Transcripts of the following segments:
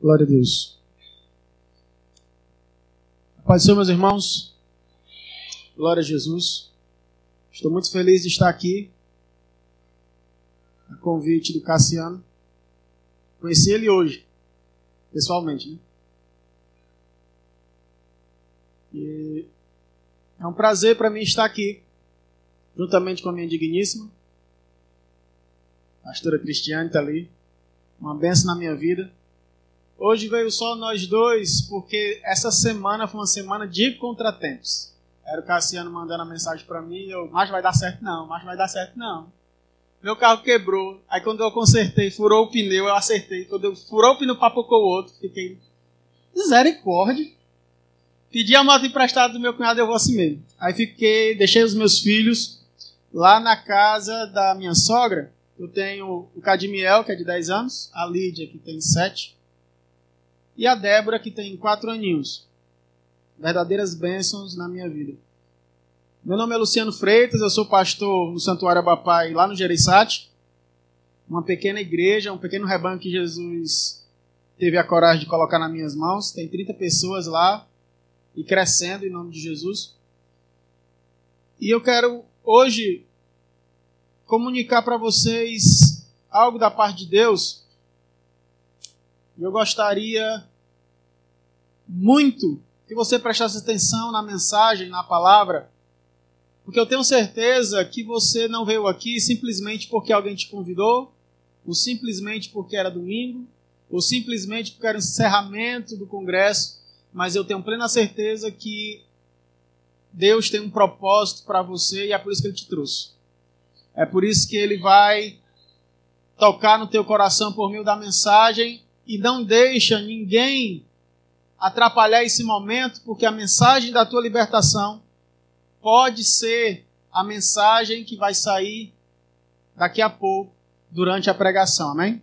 Glória a Deus. Paz do Senhor, meus irmãos. Glória a Jesus. Estou muito feliz de estar aqui, a convite do Cassiano. Conheci ele hoje, pessoalmente, né? E é um prazer para mim estar aqui, juntamente com a minha digníssima, a pastora Cristiane está ali. Uma bênção na minha vida. Hoje veio só nós dois, porque essa semana foi uma semana de contratempos. Era o Cassiano mandando a mensagem para mim, mas vai dar certo não, mas vai dar certo não. Meu carro quebrou, aí quando eu consertei, furou o pneu, eu acertei. Quando eu furou o pneu, papocou o outro, fiquei misericórdia. Pedi a moto emprestada do meu cunhado, eu vou assim mesmo. Aí deixei os meus filhos lá na casa da minha sogra. Eu tenho o Cadimiel, que é de 10 anos, a Lídia, que tem 7, e a Débora, que tem 4 aninhos. Verdadeiras bênçãos na minha vida. Meu nome é Luciano Freitas, eu sou pastor no Santuário Abapai, lá no Jereissati. Uma pequena igreja, um pequeno rebanho que Jesus teve a coragem de colocar nas minhas mãos. Tem 30 pessoas lá e crescendo em nome de Jesus. E eu quero hoje comunicar para vocês algo da parte de Deus. Eu gostaria muito que você prestasse atenção na mensagem, na palavra, porque eu tenho certeza que você não veio aqui simplesmente porque alguém te convidou, ou simplesmente porque era domingo, ou simplesmente porque era o encerramento do congresso, mas eu tenho plena certeza que Deus tem um propósito para você e é por isso que Ele te trouxe. É por isso que Ele vai tocar no teu coração por meio da mensagem e não deixa ninguém atrapalhar esse momento, porque a mensagem da tua libertação pode ser a mensagem que vai sair daqui a pouco durante a pregação, amém?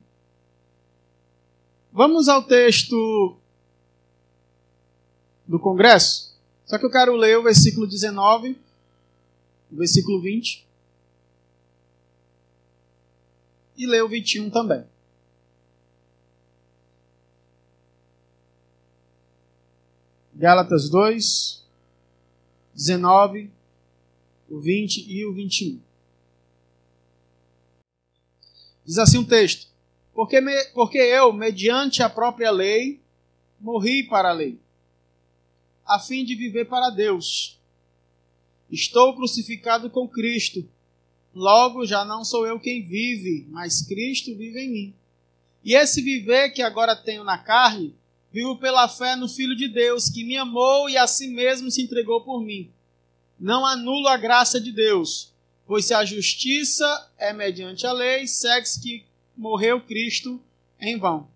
Vamos ao texto do congresso. Só que eu quero ler o versículo 19, o versículo 20 e ler o 21 também. Gálatas 2, 19, o 20 e o 21. Diz assim o texto: Porque eu, mediante a própria lei, morri para a lei, a fim de viver para Deus. Estou crucificado com Cristo. Logo, já não sou eu quem vive, mas Cristo vive em mim. E esse viver que agora tenho na carne, vivo pela fé no Filho de Deus, que me amou e a si mesmo se entregou por mim. Não anulo a graça de Deus, pois se a justiça é mediante a lei, segue-se que morreu Cristo em vão.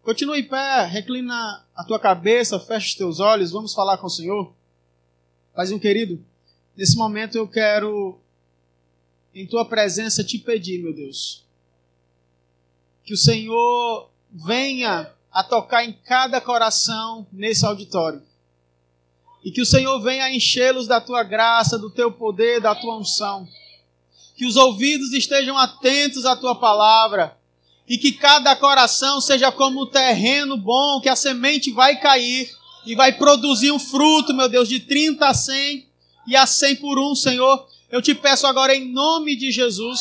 Continua em pé, reclina a tua cabeça, fecha os teus olhos, vamos falar com o Senhor. Paizinho querido, nesse momento eu quero, em tua presença, te pedir, meu Deus, que o Senhor venha a tocar em cada coração nesse auditório. E que o Senhor venha enchê-los da tua graça, do teu poder, da tua unção. Que os ouvidos estejam atentos à tua palavra. E que cada coração seja como um terreno bom, que a semente vai cair e vai produzir um fruto, meu Deus, de 30 a 100 e a 100 por um, Senhor. Eu te peço agora em nome de Jesus,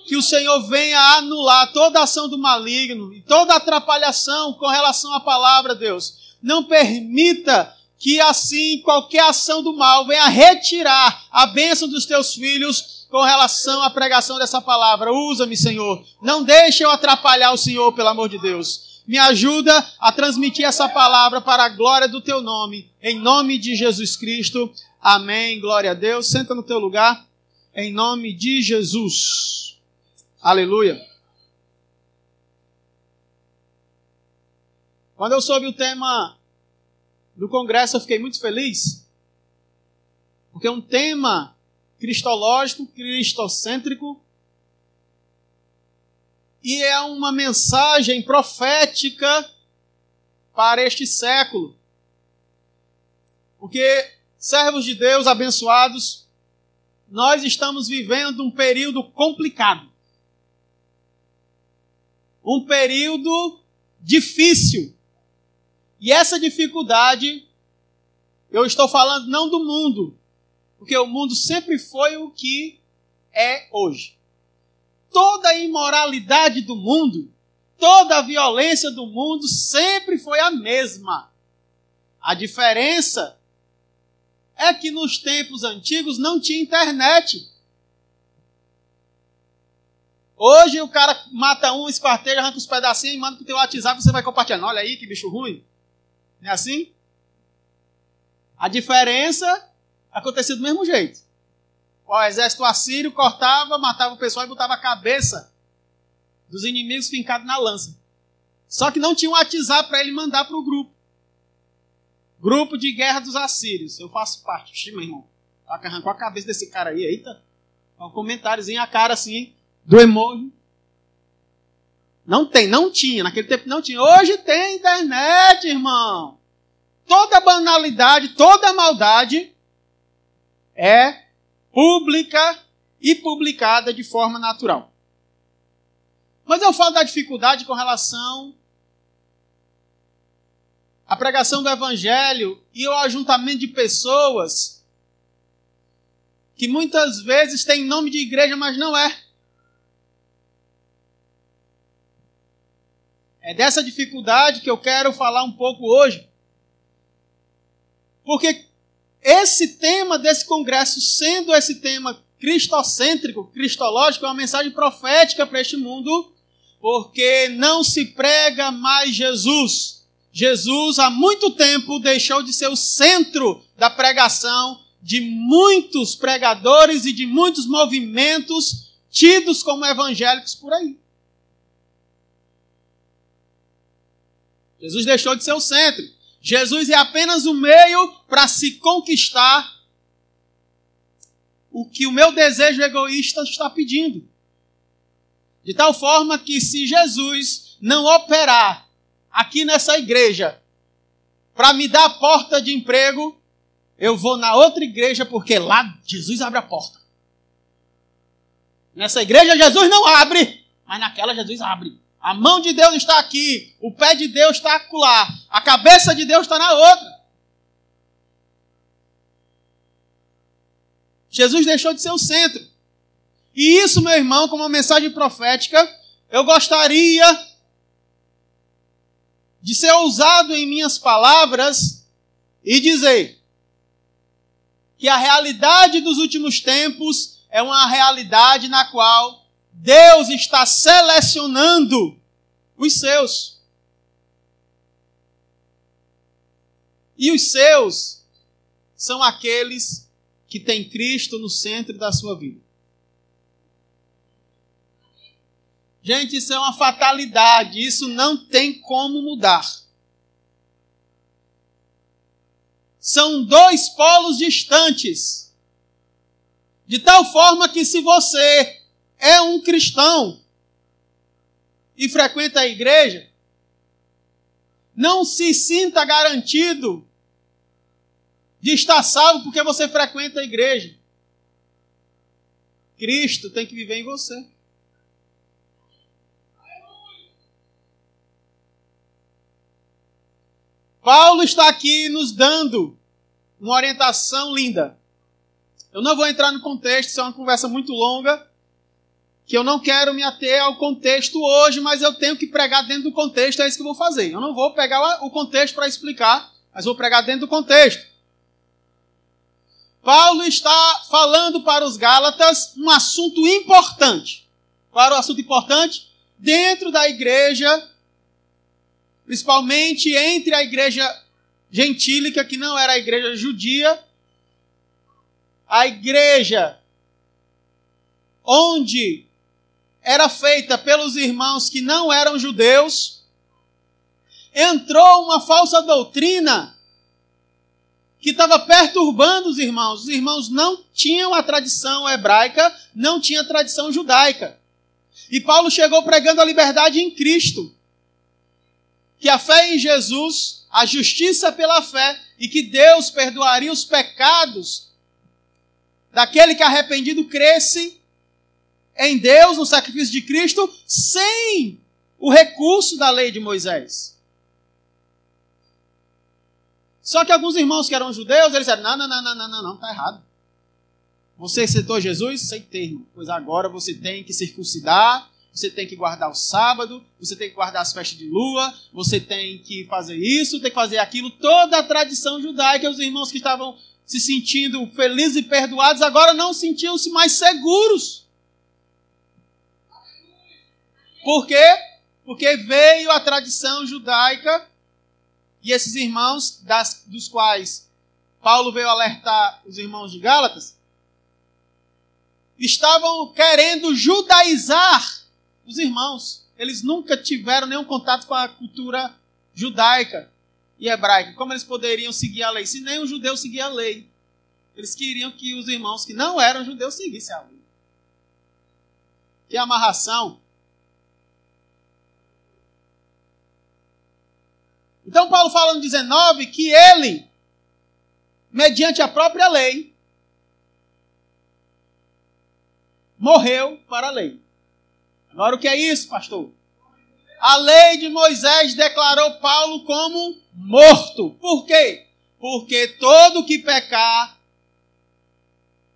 que o Senhor venha anular toda a ação do maligno e toda atrapalhação com relação à palavra, Deus. Não permita que assim qualquer ação do mal venha retirar a bênção dos teus filhos com relação à pregação dessa palavra. Usa-me, Senhor. Não deixe eu atrapalhar o Senhor, pelo amor de Deus. Me ajuda a transmitir essa palavra para a glória do teu nome. Em nome de Jesus Cristo. Amém. Glória a Deus. Senta no teu lugar. Em nome de Jesus. Aleluia. Quando eu soube o tema do congresso, eu fiquei muito feliz, porque é um tema cristológico, cristocêntrico, e é uma mensagem profética para este século. Porque, servos de Deus abençoados, nós estamos vivendo um período complicado. Um período difícil. E essa dificuldade, eu estou falando não do mundo, porque o mundo sempre foi o que é hoje. Toda a imoralidade do mundo, toda a violência do mundo sempre foi a mesma. A diferença é que nos tempos antigos não tinha internet. Hoje o cara mata um, esquarteja, arranca os pedacinhos e manda pro teu WhatsApp, você vai compartilhando. Olha aí que bicho ruim. Não é assim? A diferença acontecia do mesmo jeito. O exército assírio cortava, matava o pessoal e botava a cabeça dos inimigos fincados na lança. Só que não tinha um WhatsApp para ele mandar para o grupo. Grupo de guerra dos assírios. Eu faço parte. Oxi, meu irmão. Arrancou a cabeça desse cara aí. Eita. Um comentáriozinho, a cara assim, do emoji. Não tinha. Naquele tempo não tinha. Hoje tem internet, irmão. Toda banalidade, toda maldade é pública e publicada de forma natural. Mas eu falo da dificuldade com relação à pregação do Evangelho e ao ajuntamento de pessoas que muitas vezes têm nome de igreja, mas não é. É dessa dificuldade que eu quero falar um pouco hoje. Porque esse tema desse congresso, sendo esse tema cristocêntrico, cristológico, é uma mensagem profética para este mundo, porque não se prega mais Jesus. Jesus, há muito tempo, deixou de ser o centro da pregação de muitos pregadores e de muitos movimentos tidos como evangélicos por aí. Jesus deixou de ser o centro. Jesus é apenas o meio para se conquistar o que o meu desejo egoísta está pedindo. De tal forma que se Jesus não operar aqui nessa igreja para me dar a porta de emprego, eu vou na outra igreja porque lá Jesus abre a porta. Nessa igreja Jesus não abre, mas naquela Jesus abre. A mão de Deus está aqui, o pé de Deus está acolá, a cabeça de Deus está na outra. Jesus deixou de ser o centro. E isso, meu irmão, como uma mensagem profética, eu gostaria de ser ousado em minhas palavras e dizer que a realidade dos últimos tempos é uma realidade na qual Deus está selecionando os seus. E os seus são aqueles que têm Cristo no centro da sua vida. Gente, isso é uma fatalidade. Isso não tem como mudar. São dois polos distantes. De tal forma que se você é um cristão e frequenta a igreja, não se sinta garantido de estar salvo porque você frequenta a igreja. Cristo tem que viver em você. Paulo está aqui nos dando uma orientação linda. Eu não vou entrar no contexto, isso é uma conversa muito longa, que eu não quero me ater ao contexto hoje, mas eu tenho que pregar dentro do contexto, é isso que eu vou fazer. Eu não vou pegar o contexto para explicar, mas vou pregar dentro do contexto. Paulo está falando para os Gálatas um assunto importante. Qual era o assunto importante? Dentro da igreja, principalmente entre a igreja gentílica, que não era a igreja judia, a igreja onde era feita pelos irmãos que não eram judeus, entrou uma falsa doutrina que estava perturbando os irmãos. Os irmãos não tinham a tradição hebraica, não tinham a tradição judaica. E Paulo chegou pregando a liberdade em Cristo, que a fé em Jesus, a justiça pela fé, e que Deus perdoaria os pecados daquele que arrependido cresce em Deus, no sacrifício de Cristo, sem o recurso da lei de Moisés. Só que alguns irmãos que eram judeus, eles disseram, não, está errado. Você aceitou Jesus? Aceitei, irmão. Pois agora você tem que circuncidar, você tem que guardar o sábado, você tem que guardar as festas de lua, você tem que fazer isso, tem que fazer aquilo. Toda a tradição judaica, os irmãos que estavam se sentindo felizes e perdoados, agora não sentiam-se mais seguros. Por quê? Porque veio a tradição judaica e esses irmãos, dos quais Paulo veio alertar os irmãos de Gálatas, estavam querendo judaizar os irmãos. Eles nunca tiveram nenhum contato com a cultura judaica e hebraica. Como eles poderiam seguir a lei? Se nem um judeu seguia a lei. Eles queriam que os irmãos que não eram judeus seguissem a lei. Que amarração. Então Paulo fala no 19 que ele, mediante a própria lei, morreu para a lei. Agora o que é isso, pastor? A lei de Moisés declarou Paulo como morto. Por quê? Porque todo que pecar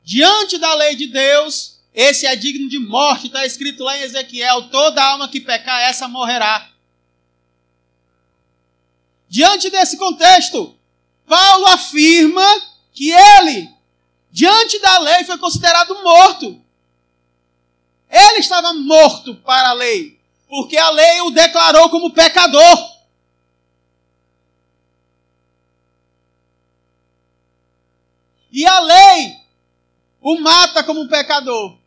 diante da lei de Deus, esse é digno de morte. Está escrito lá em Ezequiel, toda alma que pecar, essa morrerá. Diante desse contexto, Paulo afirma que ele, diante da lei, foi considerado morto. Ele estava morto para a lei, porque a lei o declarou como pecador. E a lei o mata como pecador.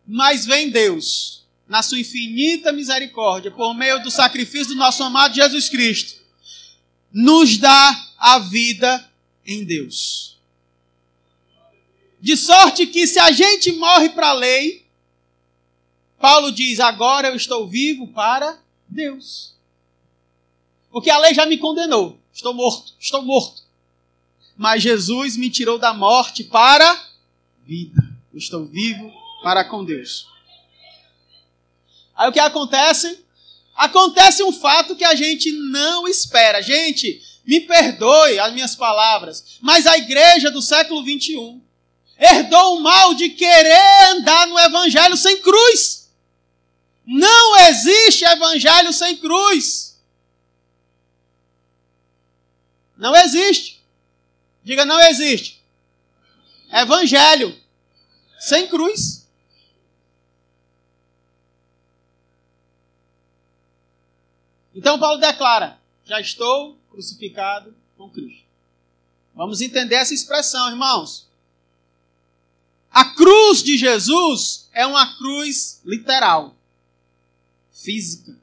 Mas vem Deus, na sua infinita misericórdia, por meio do sacrifício do nosso amado Jesus Cristo, nos dá a vida em Deus. De sorte que se a gente morre para a lei, Paulo diz, agora eu estou vivo para Deus. Porque a lei já me condenou. Estou morto. Mas Jesus me tirou da morte para a vida. Eu estou vivo para com Deus. Aí o que acontece? Acontece um fato que a gente não espera. Gente, me perdoe as minhas palavras, mas a igreja do século 21 herdou o mal de querer andar no evangelho sem cruz. Não existe evangelho sem cruz. Não existe. Diga, não existe. Evangelho sem cruz. Então Paulo declara, já estou crucificado com Cristo. Vamos entender essa expressão, irmãos. A cruz de Jesus é uma cruz literal, física.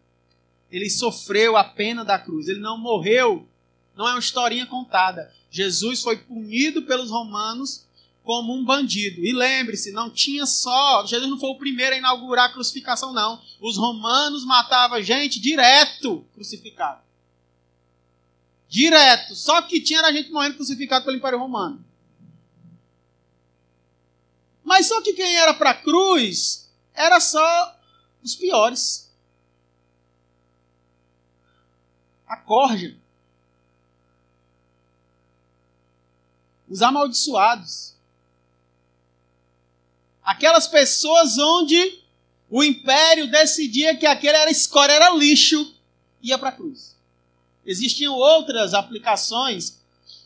Ele sofreu a pena da cruz. Ele não morreu. Não é uma historinha contada. Jesus foi punido pelos romanos como um bandido. E lembre-se, não tinha só... Jesus não foi o primeiro a inaugurar a crucificação, não. Os romanos matavam gente direto crucificado. Direto. Só que tinha gente morrendo crucificado pelo Império Romano. Mas só que quem era para a cruz era só os piores. A corja. Os amaldiçoados. Aquelas pessoas onde o império decidia que aquele era escória, era lixo, ia para a cruz. Existiam outras aplicações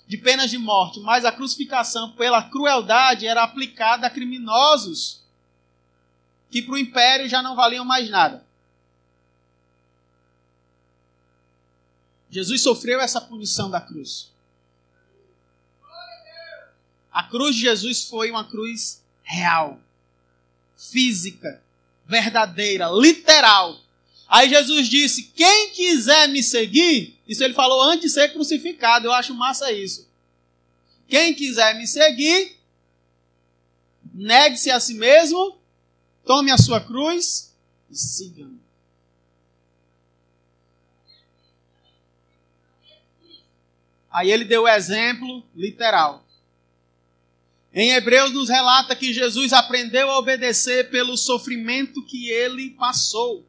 de penas de morte, mas a crucificação pela crueldade era aplicada a criminosos que para o império já não valiam mais nada. Jesus sofreu essa punição da cruz. A cruz de Jesus foi uma cruz real, física, verdadeira, literal. Aí Jesus disse, quem quiser me seguir, isso ele falou antes de ser crucificado, eu acho massa isso. Quem quiser me seguir, negue-se a si mesmo, tome a sua cruz e siga-me. Aí ele deu o exemplo literal. Em Hebreus nos relata que Jesus aprendeu a obedecer pelo sofrimento que ele passou.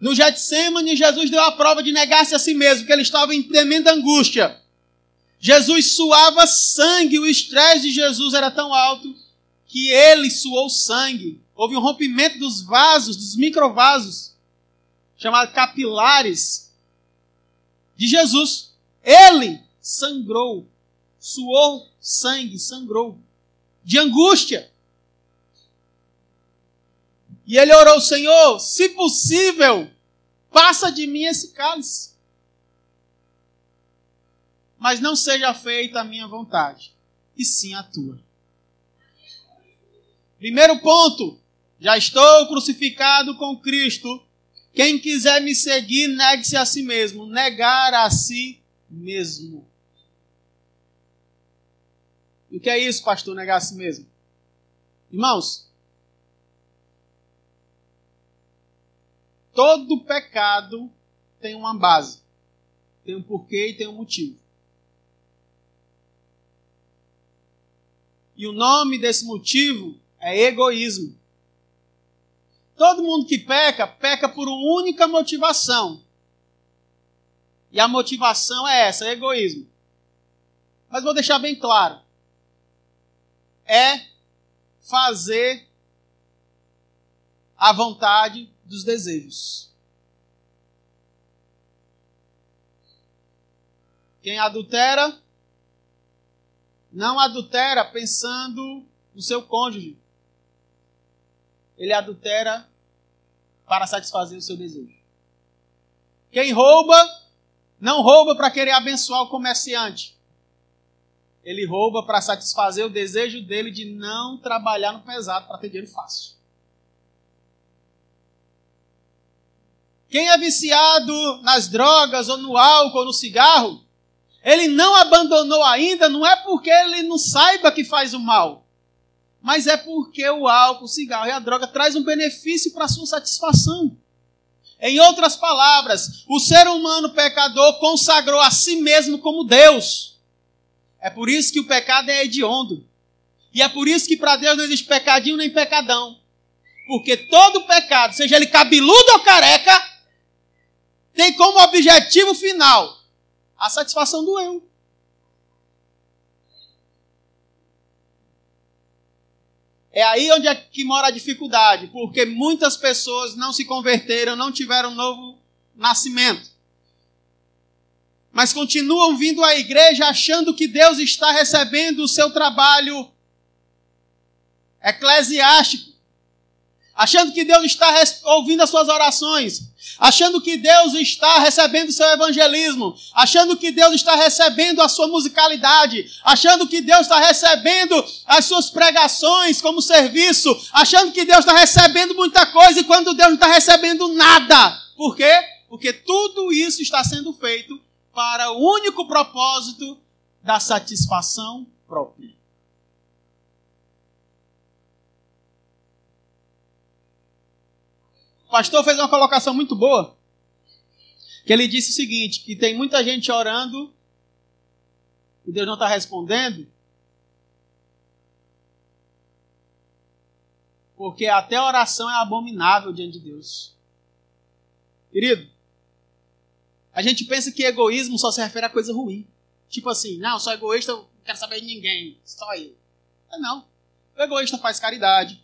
No Getsêmani, Jesus deu a prova de negar-se a si mesmo, porque ele estava em tremenda angústia. Jesus suava sangue, o estresse de Jesus era tão alto que ele suou sangue. Houve um rompimento dos vasos, dos microvasos, chamados capilares, de Jesus. Ele sangrou, suou sangue, sangrou, de angústia. E ele orou: Senhor, se possível, passa de mim esse cálice. Mas não seja feita a minha vontade, e sim a tua. Primeiro ponto, já estou crucificado com Cristo. Quem quiser me seguir, negue-se a si mesmo. Negar a si mesmo. E o que é isso, pastor, negar a si mesmo? Irmãos, todo pecado tem uma base, tem um porquê e tem um motivo. E o nome desse motivo é egoísmo. Todo mundo que peca, peca por uma única motivação. E a motivação é essa, egoísmo. Mas vou deixar bem claro. É fazer a vontade dos desejos. Quem adultera, não adultera pensando no seu cônjuge. Ele adultera para satisfazer o seu desejo. Quem rouba, não rouba para querer abençoar o comerciante. Ele rouba para satisfazer o desejo dele de não trabalhar no pesado para ter dinheiro fácil. Quem é viciado nas drogas, ou no álcool, ou no cigarro, ele não abandonou ainda, não é porque ele não saiba que faz o mal, mas é porque o álcool, o cigarro e a droga traz um benefício para a sua satisfação. Em outras palavras, o ser humano pecador consagrou a si mesmo como Deus. É por isso que o pecado é hediondo. E é por isso que para Deus não existe pecadinho nem pecadão. Porque todo pecado, seja ele cabeludo ou careca, tem como objetivo final a satisfação do eu. É aí onde é que mora a dificuldade, porque muitas pessoas não se converteram, não tiveram um novo nascimento. Mas continuam vindo à igreja achando que Deus está recebendo o seu trabalho eclesiástico, achando que Deus está ouvindo as suas orações, achando que Deus está recebendo o seu evangelismo, achando que Deus está recebendo a sua musicalidade, achando que Deus está recebendo as suas pregações como serviço, achando que Deus está recebendo muita coisa e quando Deus não está recebendo nada. Por quê? Porque tudo isso está sendo feito para o único propósito da satisfação própria. O pastor fez uma colocação muito boa, que ele disse o seguinte, que tem muita gente orando e Deus não está respondendo, porque até a oração é abominável diante de Deus. Querido, a gente pensa que egoísmo só se refere a coisa ruim. Tipo assim, não, sou egoísta, não quero saber de ninguém, só eu. Não. O egoísta faz caridade.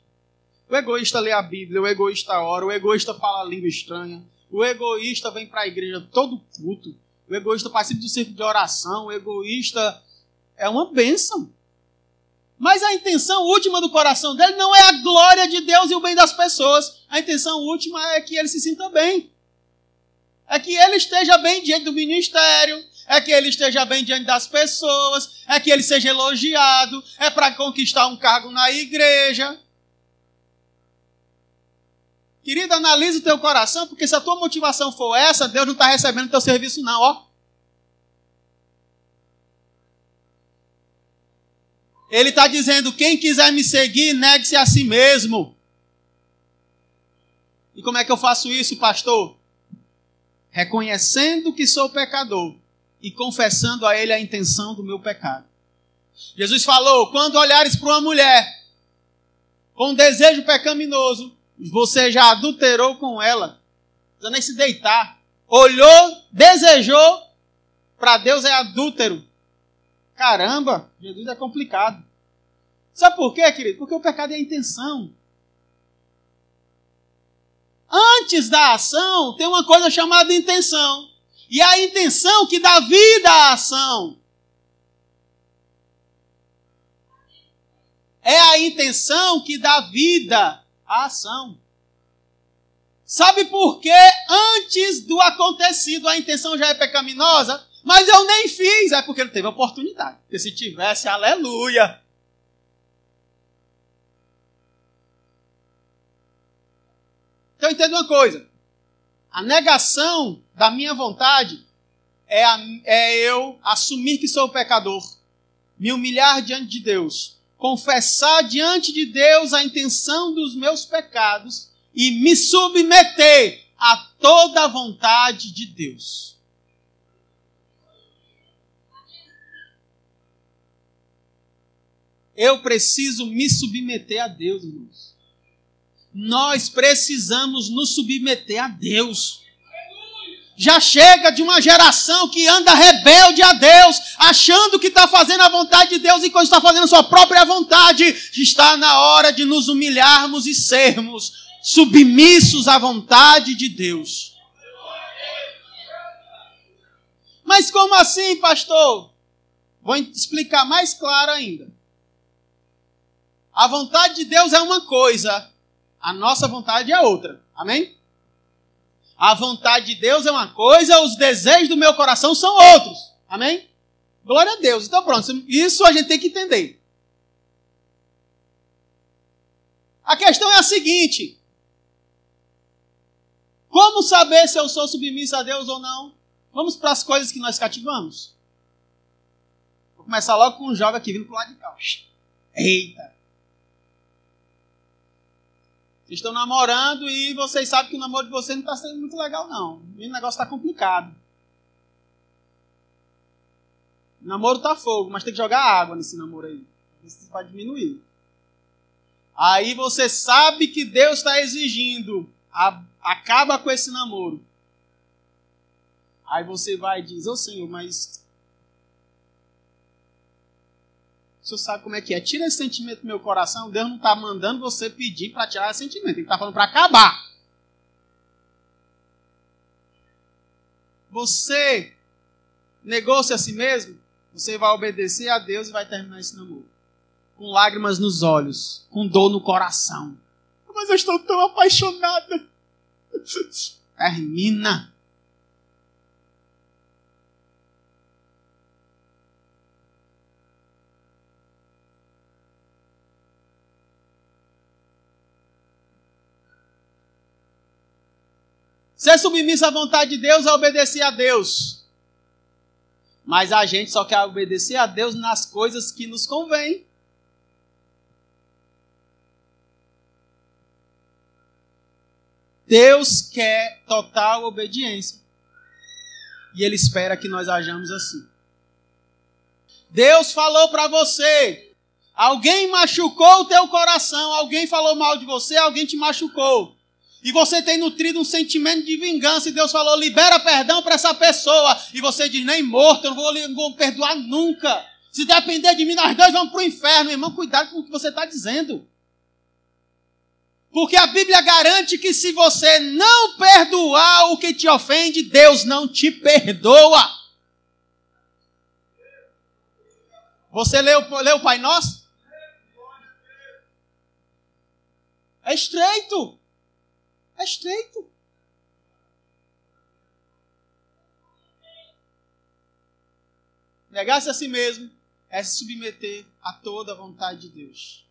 O egoísta lê a Bíblia, o egoísta ora, o egoísta fala a língua estranha, o egoísta vem para a igreja todo culto, o egoísta participa do círculo de oração, o egoísta é uma bênção. Mas a intenção última do coração dele não é a glória de Deus e o bem das pessoas. A intenção última é que ele se sinta bem. É que ele esteja bem diante do ministério, é que ele esteja bem diante das pessoas, é que ele seja elogiado, é para conquistar um cargo na igreja. Querido, analise o teu coração, porque se a tua motivação for essa, Deus não está recebendo o teu serviço não, ó. Ele está dizendo, quem quiser me seguir, negue-se a si mesmo. E como é que eu faço isso, pastor? Reconhecendo que sou pecador e confessando a ele a intenção do meu pecado. Jesus falou, quando olhares para uma mulher com desejo pecaminoso, você já adulterou com ela precisa nem se deitar. Olhou, desejou, para Deus é adúltero. Caramba, Jesus é complicado. Sabe por quê, querido? Porque o pecado é a intenção. Antes da ação, tem uma coisa chamada intenção. E é a intenção que dá vida à ação. É a intenção que dá vida à ação. Sabe por que antes do acontecido a intenção já é pecaminosa? Mas eu nem fiz. É porque não teve oportunidade. Porque se tivesse, aleluia. Então entenda uma coisa. A negação da minha vontade é eu assumir que sou pecador. Me humilhar diante de Deus. Confessar diante de Deus a intenção dos meus pecados e me submeter a toda a vontade de Deus. Eu preciso me submeter a Deus, irmãos. Nós precisamos nos submeter a Deus. Já chega de uma geração que anda rebelde a Deus, achando que está fazendo a vontade de Deus e quando está fazendo a sua própria vontade. Está na hora de nos humilharmos e sermos submissos à vontade de Deus. Mas como assim, pastor? Vou explicar mais claro ainda. A vontade de Deus é uma coisa, a nossa vontade é outra. Amém? A vontade de Deus é uma coisa, os desejos do meu coração são outros. Amém? Glória a Deus. Então pronto, isso a gente tem que entender. A questão é a seguinte. Como saber se eu sou submisso a Deus ou não? Vamos para as coisas que nós cativamos. Vou começar logo com um jogo aqui, vindo para o lado de cá. Eita! Vocês estão namorando e vocês sabem que o namoro de vocês não está sendo muito legal, não. O negócio está complicado. O namoro está fogo, mas tem que jogar água nesse namoro aí. Isso vai diminuir. Aí você sabe que Deus está exigindo. Acaba com esse namoro. Aí você vai e diz, ô Senhor, mas o Senhor sabe como é que é. Tira esse sentimento do meu coração. Deus não está mandando você pedir para tirar esse sentimento. Ele está falando para acabar. Você negou-se a si mesmo. Você vai obedecer a Deus e vai terminar esse namoro. Com lágrimas nos olhos. Com dor no coração. Mas eu estou tão apaixonada. Termina. Ser submisso à vontade de Deus é obedecer a Deus. Mas a gente só quer obedecer a Deus nas coisas que nos convêm. Deus quer total obediência. E Ele espera que nós hajamos assim. Deus falou para você. Alguém machucou o teu coração. Alguém falou mal de você. Alguém te machucou. E você tem nutrido um sentimento de vingança. E Deus falou, libera perdão para essa pessoa. E você diz, nem morto, eu não vou perdoar nunca. Se depender de mim, nós dois vamos para o inferno. Irmão, cuidado com o que você está dizendo. Porque a Bíblia garante que se você não perdoar o que te ofende, Deus não te perdoa. Você leu o Pai Nosso? É estreito. É estreito. Negar-se a si mesmo é se submeter a toda a vontade de Deus.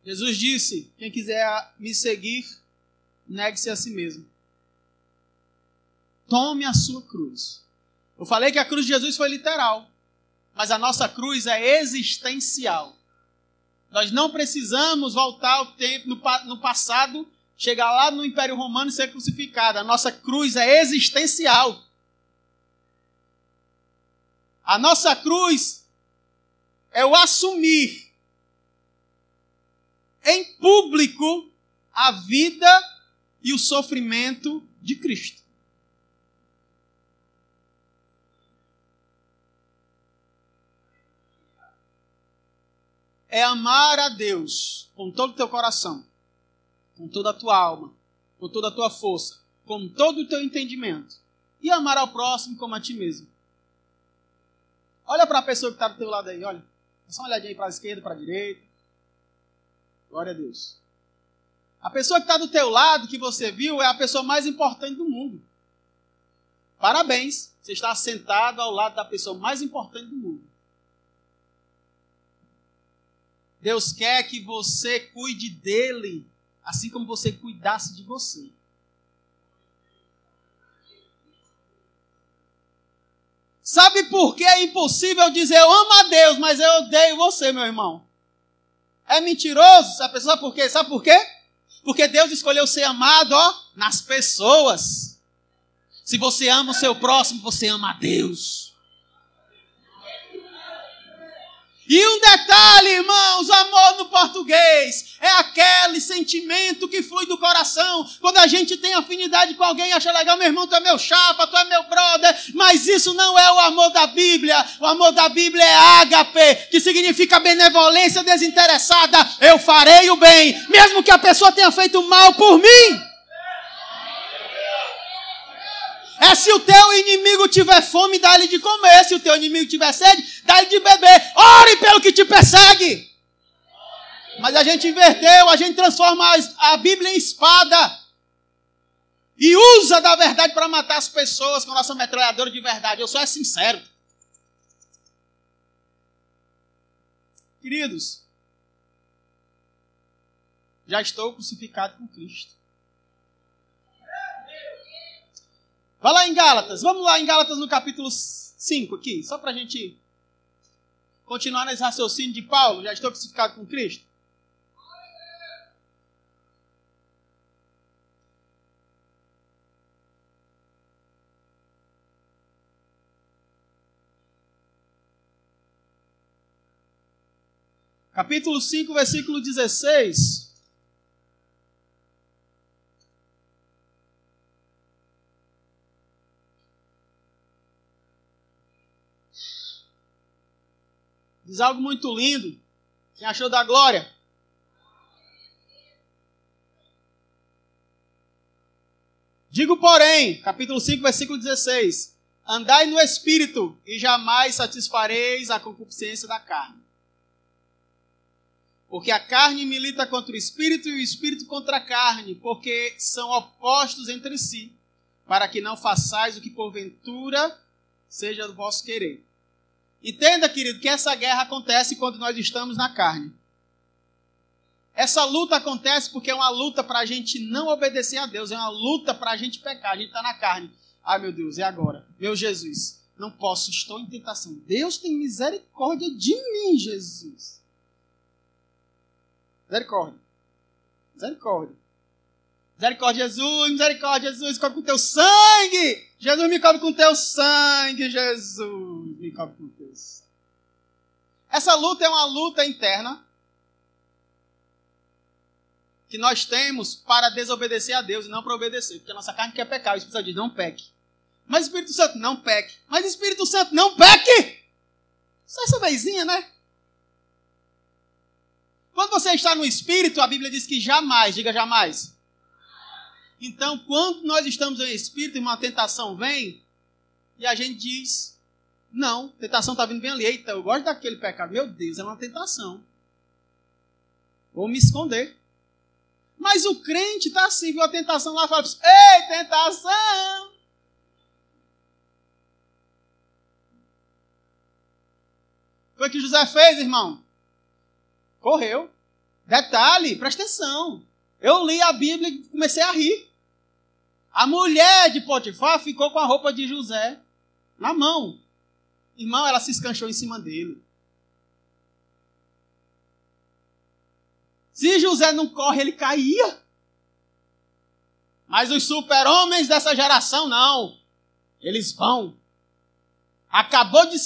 Jesus disse, quem quiser me seguir, negue-se a si mesmo. Tome a sua cruz. Eu falei que a cruz de Jesus foi literal. Mas a nossa cruz é existencial. Nós não precisamos voltar ao tempo, no passado, chegar lá no Império Romano e ser crucificado. A nossa cruz é existencial. A nossa cruz é o assumir a vida e o sofrimento de Cristo. É amar a Deus com todo o teu coração, com toda a tua alma, com toda a tua força, com todo o teu entendimento. E amar ao próximo como a ti mesmo. Olha para a pessoa que está do teu lado aí, olha. Dá só uma olhadinha aí para a esquerda, para a direita. Glória a Deus. A pessoa que está do teu lado, que você viu, é a pessoa mais importante do mundo. Parabéns, você está sentado ao lado da pessoa mais importante do mundo. Deus quer que você cuide dele, assim como você cuidasse de você. Sabe por que é impossível dizer eu amo a Deus, mas eu odeio você, meu irmão? É mentiroso? Sabe por quê? Sabe por quê? Porque Deus escolheu ser amado, nas pessoas. Se você ama o seu próximo, você ama a Deus. E um detalhe, irmãos, amor no português é aquele sentimento que flui do coração. Quando a gente tem afinidade com alguém, acha legal, meu irmão, tu é meu chapa, tu é meu brother. Mas isso não é o amor da Bíblia. O amor da Bíblia é ágape, que significa benevolência desinteressada. Eu farei o bem, mesmo que a pessoa tenha feito mal por mim. É se o teu inimigo tiver fome, dá-lhe de comer. Se o teu inimigo tiver sede, dá-lhe de beber. Ore pelo que te persegue. Mas a gente inverteu, a gente transforma a Bíblia em espada. E usa da verdade para matar as pessoas com a nossa metralhadora de verdade. Eu sou sincero. Queridos, já estou crucificado com Cristo. Vai lá em Gálatas, vamos lá em Gálatas no capítulo 5 aqui, só para a gente continuar nesse raciocínio de Paulo, já estou crucificado com Cristo. Capítulo 5, versículo 16. Diz algo muito lindo. Quem achou da glória? Digo, porém, capítulo 5, versículo 16. Andai no Espírito, e jamais satisfareis a concupiscência da carne. Porque a carne milita contra o Espírito, e o Espírito contra a carne, porque são opostos entre si, para que não façais o que porventura seja do vosso querer. Entenda, querido, que essa guerra acontece quando nós estamos na carne. Essa luta acontece porque é uma luta para a gente não obedecer a Deus. É uma luta para a gente pecar. A gente está na carne. Ai, meu Deus, e agora? Meu Jesus, não posso, estou em tentação. Deus tem misericórdia de mim, Jesus. Misericórdia. Misericórdia. Misericórdia, Jesus, cobre com teu sangue. Jesus, me cobre com teu sangue, Jesus, me cobre com teu sangue. Essa luta é uma luta interna que nós temos para desobedecer a Deus e não para obedecer, porque a nossa carne quer pecar. O Espírito Santo diz, não peque. Mas o Espírito Santo, não peque. Mas o Espírito Santo, não peque. Só essa vezinha, né? Quando você está no Espírito, a Bíblia diz que jamais, diga jamais. Então, quando nós estamos em Espírito e uma tentação vem, e a gente diz, não, a tentação está vindo bem ali. Eita, eu gosto daquele pecado. Meu Deus, é uma tentação. Vou me esconder. Mas o crente está assim, viu a tentação lá e fala, ei, tentação! Foi o que José fez, irmão. Correu. Detalhe, presta atenção. Eu li a Bíblia e comecei a rir. A mulher de Potifar ficou com a roupa de José na mão. Irmão, ela se escanchou em cima dele. Se José não corre, ele caía. Mas os super-homens dessa geração, não. Eles vão. Acabou de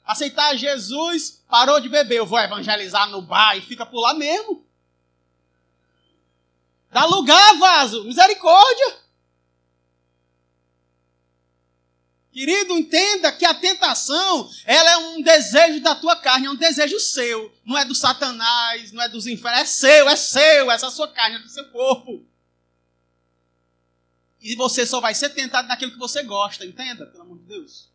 aceitar Jesus, parou de beber. Eu vou evangelizar no bar e fica por lá mesmo. Dá lugar, vaso. Misericórdia. Querido, entenda que a tentação, ela é um desejo da tua carne, é um desejo seu. Não é do Satanás, não é dos infernos, é seu, essa é a sua carne, é do seu corpo. E você só vai ser tentado naquilo que você gosta, entenda, pelo amor de Deus.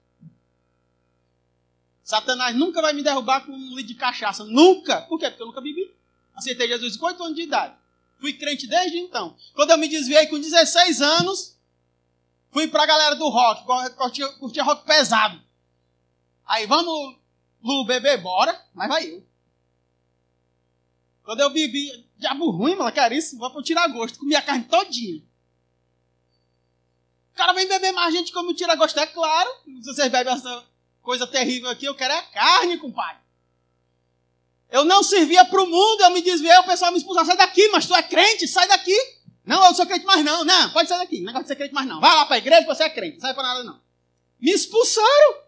Satanás nunca vai me derrubar com um litro de cachaça, nunca. Por quê? Porque eu nunca bebi. Aceitei Jesus com 8 anos de idade. Fui crente desde então. Quando eu me desviei com 16 anos, fui pra galera do rock, curtia rock pesado. Aí, vamos, Lu, beber, bora. Mas vai eu. Quando eu bebi, diabo ruim, mano, que era isso, vou pra tirar gosto. Comi a carne todinha. O cara vem beber mais gente como tira gosto, é claro. Se vocês bebem essa coisa terrível aqui, eu quero é carne, compadre. Eu não servia pro mundo, eu me desviei, o pessoal me expulsava. Sai daqui, mas tu é crente, sai daqui. Não, eu sou crente mais não. Não, pode sair daqui. Não negócio de ser crente mais não. Vai lá pra igreja, você é crente. Não sai pra nada não. Me expulsaram.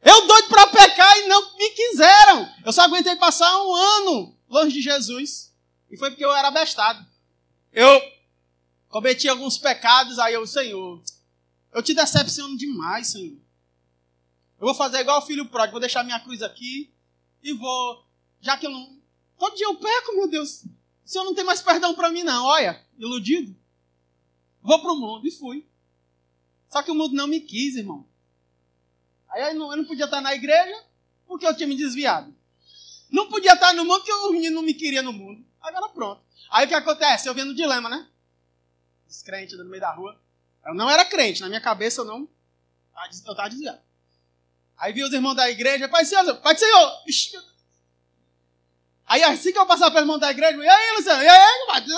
Eu doido pra pecar e não me quiseram. Eu só aguentei passar um ano longe de Jesus. E foi porque eu era abestado. Eu cometi alguns pecados, aí eu, Senhor, eu te decepciono demais, Senhor. Eu vou fazer igual o filho pródigo, vou deixar minha cruz aqui e vou, já que eu não... Todo dia eu peco, meu Deus. O Senhor não tem mais perdão para mim, não. Olha, iludido. Vou pro mundo. E fui. Só que o mundo não me quis, irmão. Aí eu não podia estar na igreja porque eu tinha me desviado. Não podia estar no mundo porque o menino não me queria no mundo. Agora pronto. Aí o que acontece? Eu vendo o dilema, né? Os crentes no meio da rua. Eu não era crente. Na minha cabeça eu não... Eu estava desviado. Aí vi os irmãos da igreja. Pai do Senhor, Pai do Senhor. Aí assim que eu passava pelo irmão da igreja, e aí, Luciano? E aí, compadre?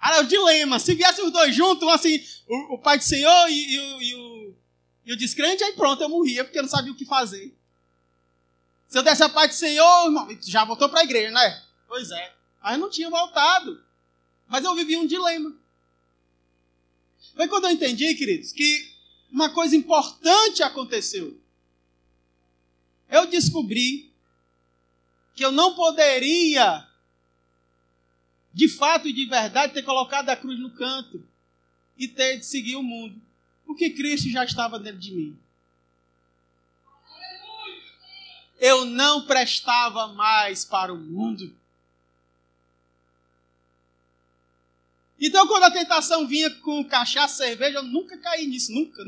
Era o dilema. Se viessem os dois juntos, assim, o Pai do Senhor e o descrente, aí pronto, eu morria, porque eu não sabia o que fazer. Se eu desse a Pai do Senhor, irmão, já voltou para a igreja, né? Pois é. Mas eu não tinha voltado. Mas eu vivi um dilema. Foi quando eu entendi, queridos, que uma coisa importante aconteceu. Eu descobri que eu não poderia, de fato e de verdade, ter colocado a cruz no canto e ter de seguir o mundo. Porque Cristo já estava dentro de mim. Eu não prestava mais para o mundo. Então, quando a tentação vinha com cachaça, cerveja, eu nunca caí nisso. Nunca.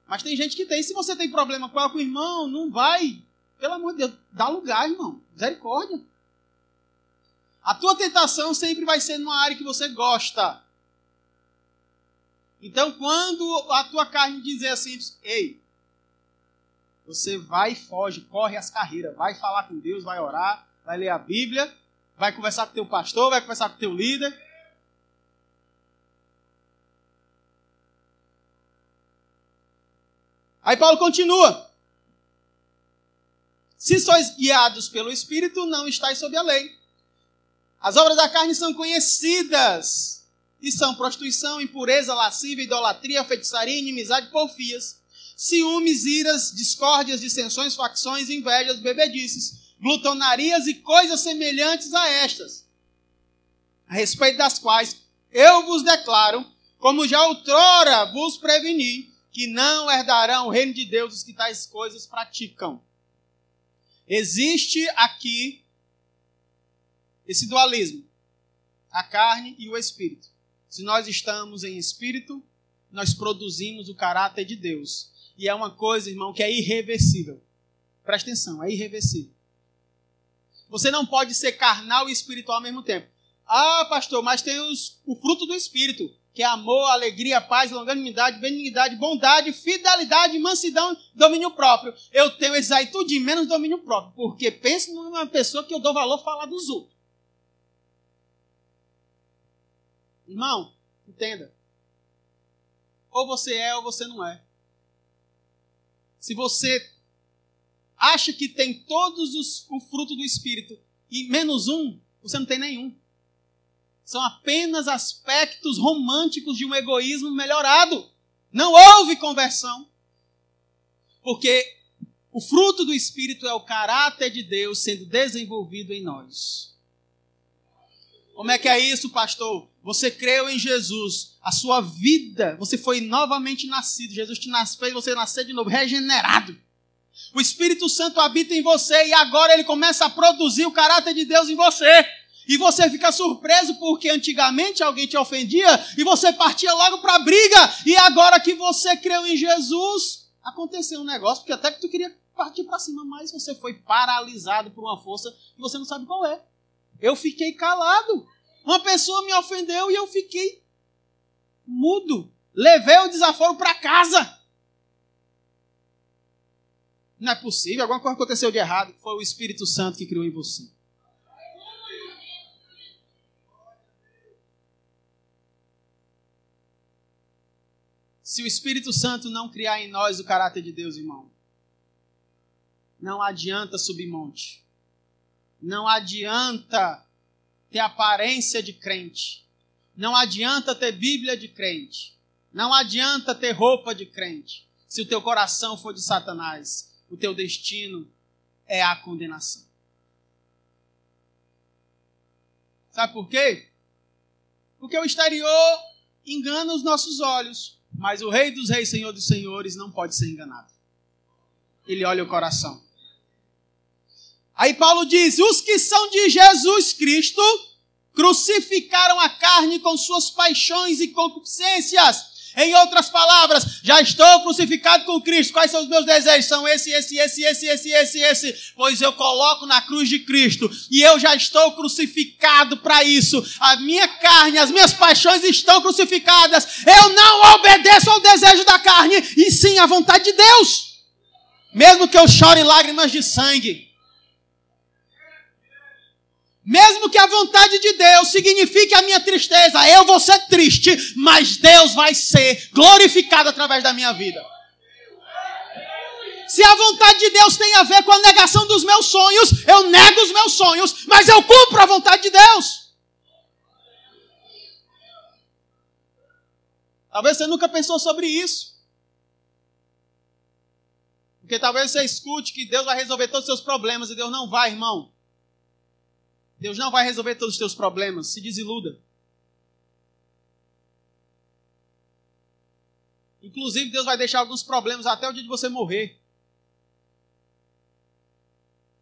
Mas tem gente que tem. Se você tem problema com o irmão, não vai. Pelo amor de Deus, dá lugar, irmão. Misericórdia. A tua tentação sempre vai ser numa área que você gosta. Então, quando a tua carne dizer assim, ei, você vai e foge, corre as carreiras, vai falar com Deus, vai orar, vai ler a Bíblia, vai conversar com o teu pastor, vai conversar com o teu líder. Aí Paulo continua. Se sois guiados pelo Espírito, não estáis sob a lei. As obras da carne são conhecidas, e são prostituição, impureza, lascívia, idolatria, feitiçaria, inimizade, porfias, ciúmes, iras, discórdias, dissensões, facções, invejas, bebedices, glutonarias e coisas semelhantes a estas, a respeito das quais eu vos declaro, como já outrora vos preveni, que não herdarão o reino de Deus os que tais coisas praticam. Existe aqui esse dualismo, a carne e o espírito. Se nós estamos em espírito, nós produzimos o caráter de Deus. E é uma coisa, irmão, que é irreversível. Presta atenção, é irreversível. Você não pode ser carnal e espiritual ao mesmo tempo. Ah, pastor, mas tem o fruto do espírito, que é amor, alegria, paz, longanimidade, benignidade, bondade, fidelidade, mansidão, domínio próprio. Eu tenho esses aí tudo de menos domínio próprio, porque penso numa pessoa que eu dou valor falar dos outros. Irmão, entenda. Ou você é ou você não é. Se você acha que tem todos o fruto do Espírito e menos um, você não tem nenhum. São apenas aspectos românticos de um egoísmo melhorado. Não houve conversão. Porque o fruto do Espírito é o caráter de Deus sendo desenvolvido em nós. Como é que é isso, pastor? Você creu em Jesus, a sua vida, você foi novamente nascido. Jesus fez você nascer de novo, regenerado. O Espírito Santo habita em você e agora ele começa a produzir o caráter de Deus em você. E você fica surpreso porque antigamente alguém te ofendia e você partia logo para a briga. E agora que você creu em Jesus, aconteceu um negócio, porque até que tu queria partir para cima, mas você foi paralisado por uma força que você não sabe qual é. Eu fiquei calado. Uma pessoa me ofendeu e eu fiquei mudo. Levei o desaforo para casa. Não é possível, alguma coisa aconteceu de errado. Foi o Espírito Santo que criou em você. Se o Espírito Santo não criar em nós o caráter de Deus, irmão, não adianta subir monte. Não adianta ter aparência de crente. Não adianta ter Bíblia de crente. Não adianta ter roupa de crente. Se o teu coração for de Satanás, o teu destino é a condenação. Sabe por quê? Porque o exterior engana os nossos olhos, mas o Rei dos Reis, Senhor dos Senhores, não pode ser enganado. Ele olha o coração. Aí Paulo diz, os que são de Jesus Cristo crucificaram a carne com suas paixões e concupiscências. Em outras palavras, já estou crucificado com Cristo. Quais são os meus desejos? São esse. Pois eu coloco na cruz de Cristo. E eu já estou crucificado para isso. A minha carne, as minhas paixões estão crucificadas. Eu não obedeço ao desejo da carne, e sim à vontade de Deus. Mesmo que eu chore lágrimas de sangue. Mesmo que a vontade de Deus signifique a minha tristeza, eu vou ser triste, mas Deus vai ser glorificado através da minha vida. Se a vontade de Deus tem a ver com a negação dos meus sonhos, eu nego os meus sonhos, mas eu cumpro a vontade de Deus. Talvez você nunca pensou sobre isso. Porque talvez você escute que Deus vai resolver todos os seus problemas, e Deus não vai, irmão. Deus não vai resolver todos os teus problemas. Se desiluda. Inclusive, Deus vai deixar alguns problemas até o dia de você morrer.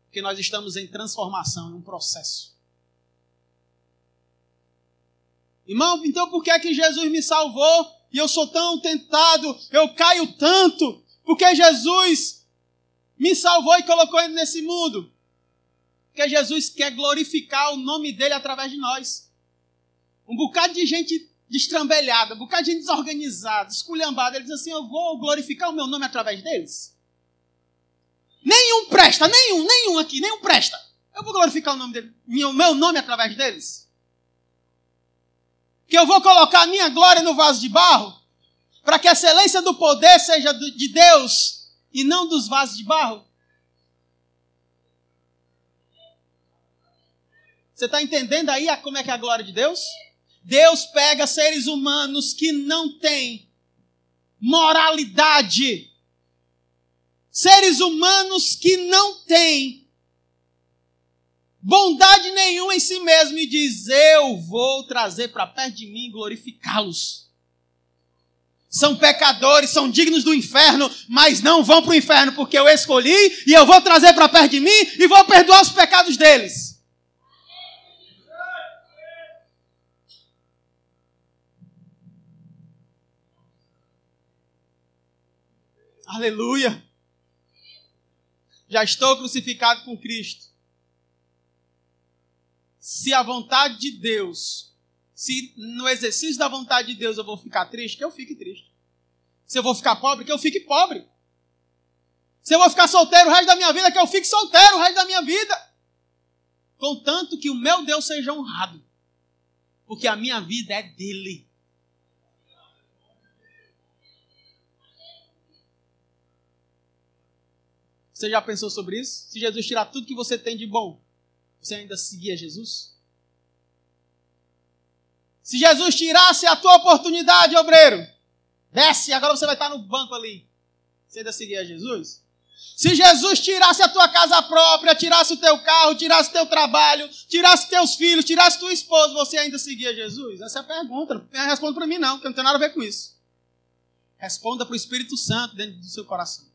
Porque nós estamos em transformação, em um processo. Irmão, então por que é que Jesus me salvou e eu sou tão tentado, eu caio tanto? Porque Jesus me salvou e colocou ele nesse mundo. Porque Jesus quer glorificar o nome dele através de nós. Um bocado de gente destrambelhada, um bocado de gente desorganizada, esculhambada. Ele diz assim, eu vou glorificar o meu nome através deles. Nenhum presta, nenhum aqui, nenhum presta. Eu vou glorificar o nome dele, o meu nome através deles. Que eu vou colocar a minha glória no vaso de barro, para que a excelência do poder seja de Deus e não dos vasos de barro. Você está entendendo aí como é que é a glória de Deus? Deus pega seres humanos que não têm moralidade. Seres humanos que não têm bondade nenhuma em si mesmo e diz, eu vou trazer para perto de mim e glorificá-los. São pecadores, são dignos do inferno, mas não vão para o inferno porque eu escolhi e eu vou trazer para perto de mim e vou perdoar os pecados deles. Aleluia! Já estou crucificado com Cristo. Se a vontade de Deus, se no exercício da vontade de Deus eu vou ficar triste, que eu fique triste. Se eu vou ficar pobre, que eu fique pobre. Se eu vou ficar solteiro o resto da minha vida, que eu fique solteiro o resto da minha vida. Contanto que o meu Deus seja honrado. Porque a minha vida é dele. Você já pensou sobre isso? Se Jesus tirar tudo que você tem de bom, você ainda seguia Jesus? Se Jesus tirasse a tua oportunidade, obreiro, desce, agora você vai estar no banco ali. Você ainda seguia Jesus? Se Jesus tirasse a tua casa própria, tirasse o teu carro, tirasse o teu trabalho, tirasse teus filhos, tirasse tua esposa, você ainda seguia Jesus? Essa é a pergunta. Não responda para mim não, porque não tem nada a ver com isso. Responda para o Espírito Santo dentro do seu coração.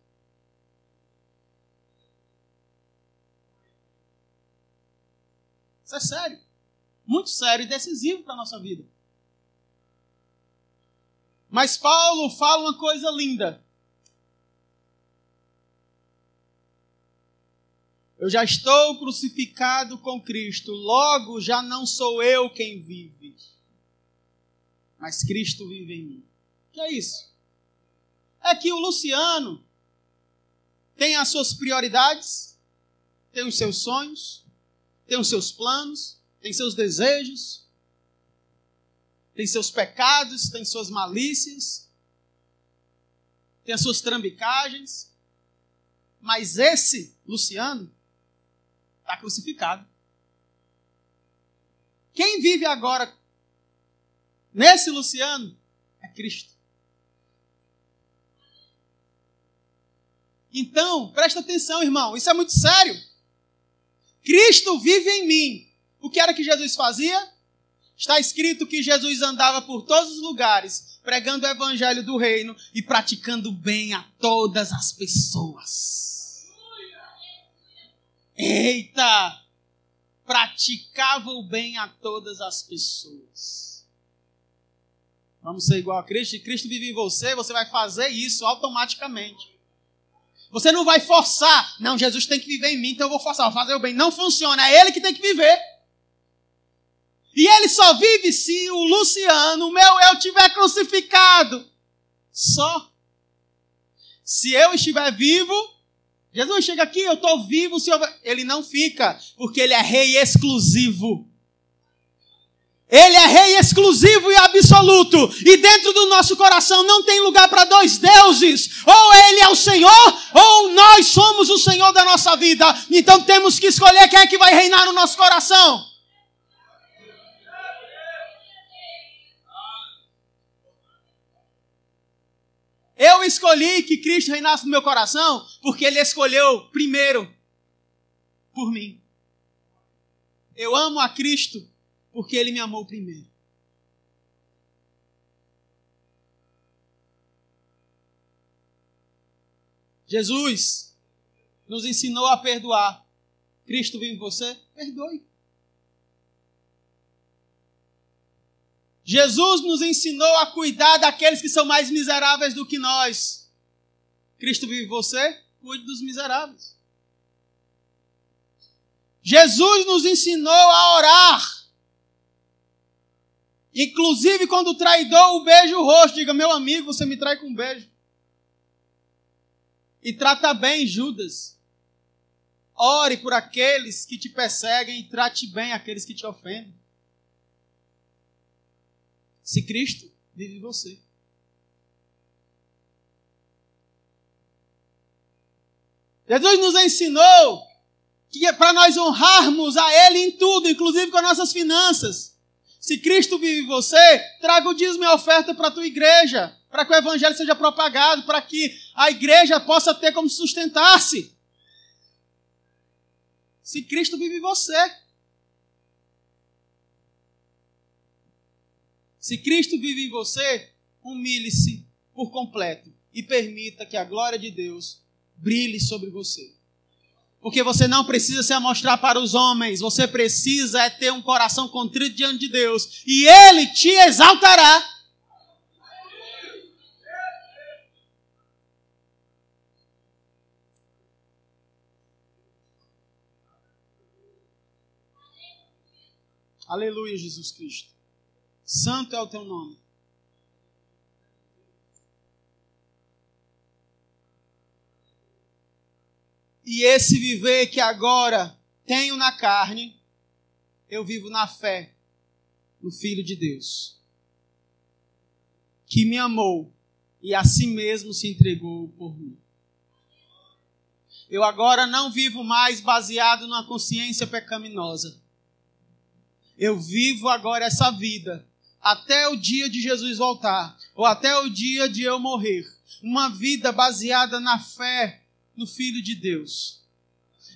Isso é sério. Muito sério e decisivo para a nossa vida. Mas Paulo fala uma coisa linda. Eu já estou crucificado com Cristo, logo já não sou eu quem vive, mas Cristo vive em mim. O que é isso? É que o Luciano tem as suas prioridades, tem os seus sonhos, tem os seus planos, tem seus desejos, tem seus pecados, tem suas malícias, tem as suas trambicagens, mas esse Luciano está crucificado. Quem vive agora nesse Luciano é Cristo. Então, presta atenção, irmão, isso é muito sério. Cristo vive em mim. O que era que Jesus fazia? Está escrito que Jesus andava por todos os lugares, pregando o evangelho do reino e praticando bem a todas as pessoas. Eita! Praticava o bem a todas as pessoas. Vamos ser igual a Cristo. Se Cristo vive em você, você vai fazer isso automaticamente. Você não vai forçar. Não, Jesus tem que viver em mim, então eu vou forçar, vou fazer o bem. Não funciona, é Ele que tem que viver. E Ele só vive se o Luciano, o meu eu, estiver crucificado. Só. Se eu estiver vivo, Jesus chega aqui, eu estou vivo, Senhor. Ele não fica, porque Ele é rei exclusivo. Ele é rei exclusivo e absoluto. E dentro do nosso coração não tem lugar para dois deuses. Ou Ele é o Senhor, ou nós somos o Senhor da nossa vida. Então temos que escolher quem é que vai reinar no nosso coração. Eu escolhi que Cristo reinasse no meu coração porque Ele escolheu primeiro por mim. Eu amo a Cristo porque Ele me amou primeiro. Jesus nos ensinou a perdoar. Cristo vive em você? Perdoe. Jesus nos ensinou a cuidar daqueles que são mais miseráveis do que nós. Cristo vive em você? Cuide dos miseráveis. Jesus nos ensinou a orar. Inclusive quando o traidor o beija o rosto. Diga, meu amigo, você me trai com um beijo. E trata bem Judas. Ore por aqueles que te perseguem e trate bem aqueles que te ofendem. Se Cristo vive em você. Jesus nos ensinou que é para nós honrarmos a Ele em tudo, inclusive com as nossas finanças. Se Cristo vive em você, traga o dízimo e a oferta para a tua igreja, para que o evangelho seja propagado, para que a igreja possa ter como sustentar-se. Se Cristo vive em você. Se Cristo vive em você, humilhe-se por completo e permita que a glória de Deus brilhe sobre você. Porque você não precisa se amostrar para os homens, você precisa ter um coração contrito diante de Deus e Ele te exaltará. Aleluia, Jesus Cristo. Santo é o teu nome. E esse viver que agora tenho na carne, eu vivo na fé no Filho de Deus, que me amou e a si mesmo se entregou por mim. Eu agora não vivo mais baseado numa consciência pecaminosa. Eu vivo agora essa vida até o dia de Jesus voltar, ou até o dia de eu morrer. Uma vida baseada na fé no Filho de Deus.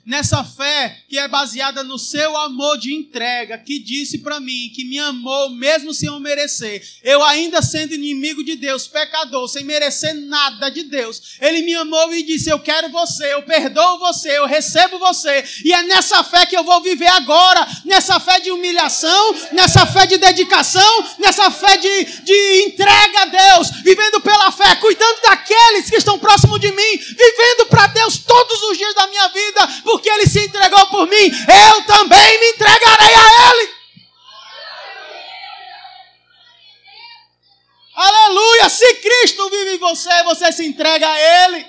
Nessa fé que é baseada no seu amor de entrega, que disse para mim que me amou mesmo sem eu merecer. Eu ainda sendo inimigo de Deus, pecador, sem merecer nada de Deus. Ele me amou e disse, eu quero você, eu perdoo você, eu recebo você. E é nessa fé que eu vou viver agora. Nessa fé de humilhação, nessa fé de dedicação, nessa fé de entrega a Deus. Vivendo pela fé, cuidando daqueles que estão próximos de mim. Vivendo para Deus todos os dias da minha vida. Porque Ele se entregou por mim, eu também me entregarei a Ele. Aleluia! Se Cristo vive em você, você se entrega a Ele.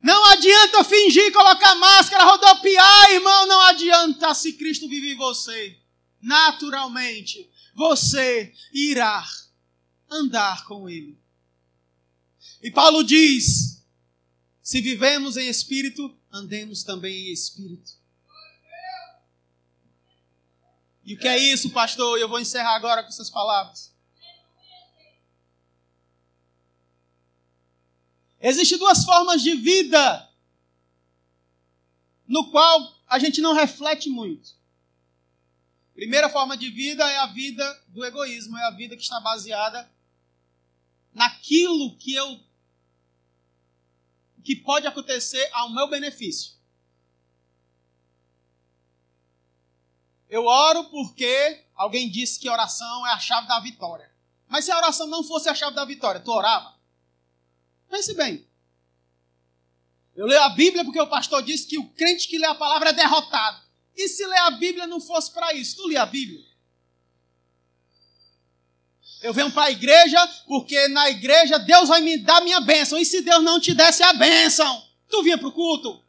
Não adianta fingir, colocar máscara, rodopiar, irmão. Não adianta. Se Cristo vive em você, naturalmente, você irá andar com Ele. E Paulo diz, se vivemos em espírito, andemos também em espírito. E o que é isso, pastor? Eu vou encerrar agora com essas palavras. Existem duas formas de vida no qual a gente não reflete muito. Primeira forma de vida é a vida do egoísmo, é a vida que está baseada naquilo que pode acontecer ao meu benefício. Eu oro porque alguém disse que oração é a chave da vitória. Mas se a oração não fosse a chave da vitória, tu orava? Pense bem. Eu leio a Bíblia porque o pastor disse que o crente que lê a palavra é derrotado. E se ler a Bíblia não fosse para isso? Tu lê a Bíblia? Eu venho para a igreja porque na igreja Deus vai me dar minha bênção. E se Deus não te desse a bênção, tu vinha para o culto?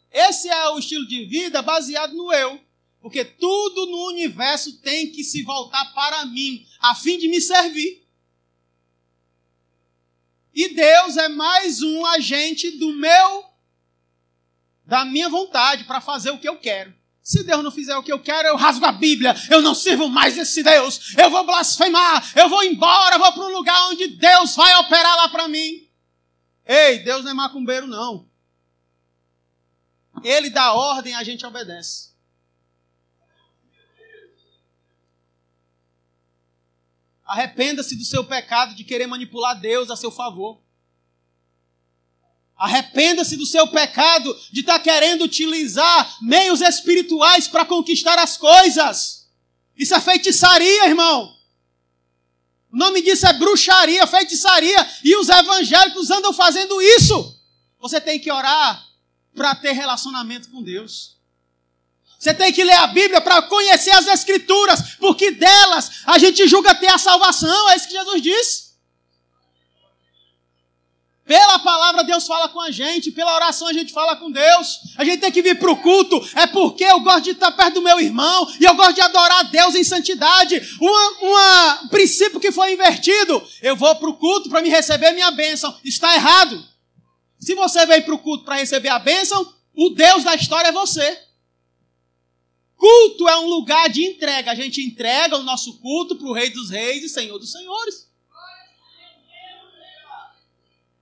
Esse é o estilo de vida baseado no eu. Porque tudo no universo tem que se voltar para mim, a fim de me servir. E Deus é mais um agente da minha vontade para fazer o que eu quero. Se Deus não fizer o que eu quero, eu rasgo a Bíblia. Eu não sirvo mais esse Deus. Eu vou blasfemar. Eu vou embora. Eu vou para um lugar onde Deus vai operar lá para mim. Ei, Deus não é macumbeiro, não. Ele dá ordem, a gente obedece. Arrependa-se do seu pecado de querer manipular Deus a seu favor. Arrependa-se do seu pecado de estar querendo utilizar meios espirituais para conquistar as coisas. Isso é feitiçaria, irmão. O nome disso é bruxaria, feitiçaria. E os evangélicos andam fazendo isso. Você tem que orar para ter relacionamento com Deus. Você tem que ler a Bíblia para conhecer as Escrituras. Porque delas a gente julga ter a salvação. É isso que Jesus disse. Pela palavra Deus fala com a gente, pela oração a gente fala com Deus. A gente tem que vir para o culto, é porque eu gosto de estar perto do meu irmão e eu gosto de adorar a Deus em santidade. Um princípio que foi invertido, eu vou para o culto para me receber minha bênção. Está errado. Se você veio para o culto para receber a bênção, o Deus da história é você. Culto é um lugar de entrega. A gente entrega o nosso culto para o Rei dos Reis e Senhor dos Senhores.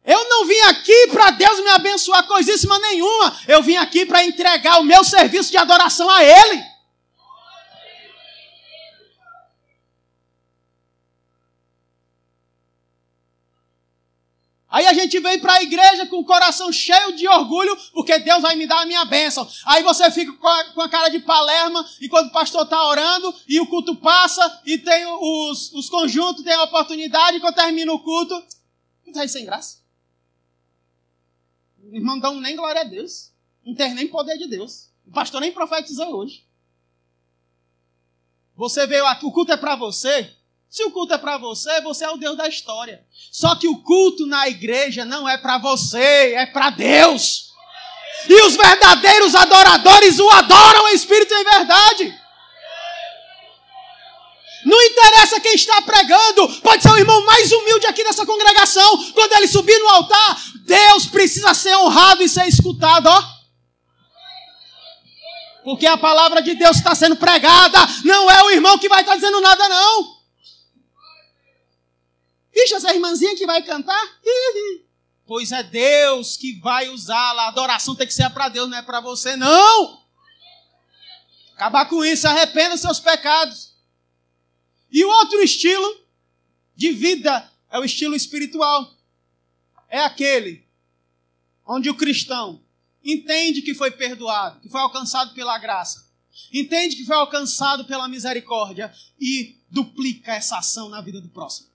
Eu não vim aqui para Deus me abençoar coisíssima nenhuma. Eu vim aqui para entregar o meu serviço de adoração a Ele. Aí a gente vem para a igreja com o coração cheio de orgulho, porque Deus vai me dar a minha bênção. Aí você fica com a cara de palerma, enquanto o pastor está orando, e o culto passa, e tem os conjuntos, tem a oportunidade, e quando termina o culto, está aí sem graça. O irmão não dá nem glória a Deus. Não tem nem poder de Deus. O pastor nem profetizou hoje. Você veio aqui, o culto é para você. Se o culto é para você, você é o Deus da história. Só que o culto na igreja não é para você, é para Deus. E os verdadeiros adoradores o adoram em espírito e em verdade. Não interessa quem está pregando. Pode ser o irmão mais humilde aqui dessa congregação. Quando ele subir no altar, Deus precisa ser honrado e ser escutado, ó. Porque a palavra de Deus está sendo pregada. Não é o irmão que vai estar dizendo nada, não. Ixi, essa irmãzinha que vai cantar? Pois é Deus que vai usá-la. A adoração tem que ser para Deus, não é para você, não. Acabar com isso, arrependa dos seus pecados. E o outro estilo de vida é o estilo espiritual. É aquele onde o cristão entende que foi perdoado, que foi alcançado pela graça. Entende que foi alcançado pela misericórdia e duplica essa ação na vida do próximo.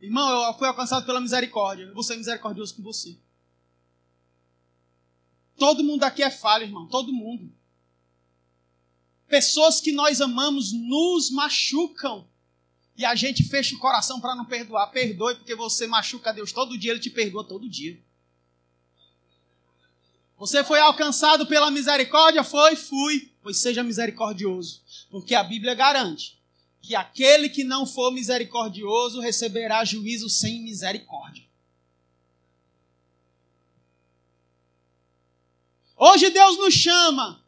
Irmão, eu fui alcançado pela misericórdia. Eu vou ser misericordioso com você. Todo mundo aqui é falho, irmão. Todo mundo. Pessoas que nós amamos nos machucam. E a gente fecha o coração para não perdoar. Perdoe porque você machuca a Deus todo dia. Ele te perdoa todo dia. Você foi alcançado pela misericórdia? Fui. Pois seja misericordioso. Porque a Bíblia garante que aquele que não for misericordioso receberá juízo sem misericórdia. Hoje Deus nos chama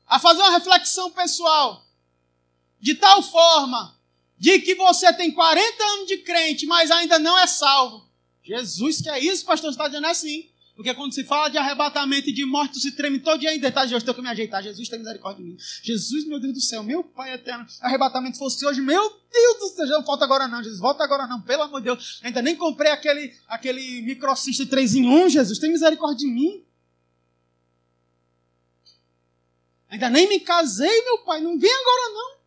a fazer uma reflexão pessoal, de tal forma de que você tem 40 anos de crente, mas ainda não é salvo. Jesus, que é isso, pastor? Você está dizendo assim? Porque quando se fala de arrebatamento e de morte, tu se treme todo dia ainda. Tá, Jesus, tenho que me ajeitar. Jesus tem misericórdia de mim. Jesus, meu Deus do céu, meu Pai eterno. Arrebatamento fosse hoje, meu Deus do céu. Não volta agora não, Jesus. Volta agora não, pelo amor de Deus. Ainda nem comprei aquele microcista 3 em 1, Jesus. Tem misericórdia de mim. Ainda nem me casei, meu Pai. Não vem agora não.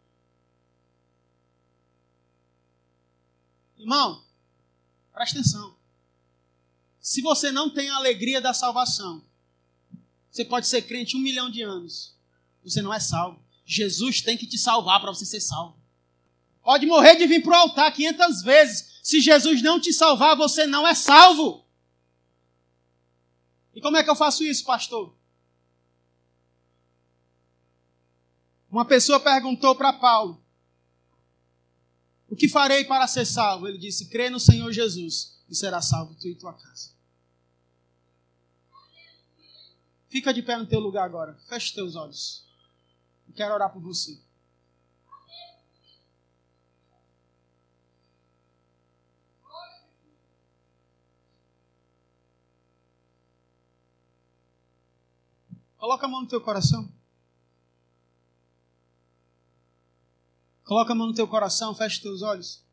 Irmão, presta atenção. Se você não tem a alegria da salvação, você pode ser crente 1 milhão de anos. Você não é salvo. Jesus tem que te salvar para você ser salvo. Pode morrer de vir para o altar 500 vezes. Se Jesus não te salvar, você não é salvo. E como é que eu faço isso, pastor? Uma pessoa perguntou para Paulo: o que farei para ser salvo? Ele disse: crê no Senhor Jesus e será salvo tu e tua casa. Fica de pé no teu lugar agora. Feche teus olhos. Eu quero orar por você. Coloca a mão no teu coração. Coloca a mão no teu coração, feche teus olhos.